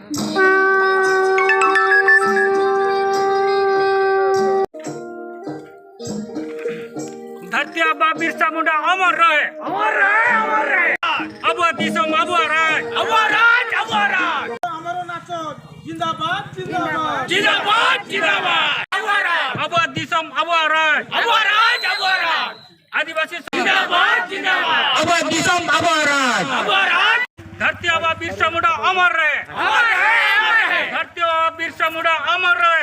धरती आबा बिरसा मुंडा अमर रहे, अमर रहे, अमर रहे। अबुआ दिसम अबुआ राज, अबुआ राज, अबुआ राज। हमारो नाचत जिंदाबाद जिंदाबाद जिंदाबाद जिंदाबाद। अबुआ राज, अबुआ दिसम अबुआ राज, अबुआ राज, अबुआ राज। आदिवासी जिंदाबाद जिंदाबाद। अबुआ दिसम अबुआ राज, अबुआ राज। धरती आबा बिरसा मुंडा अमर रहे, अमर रहे, अमर रहे। धरती आबा बिरसा मुंडा अमर रहे।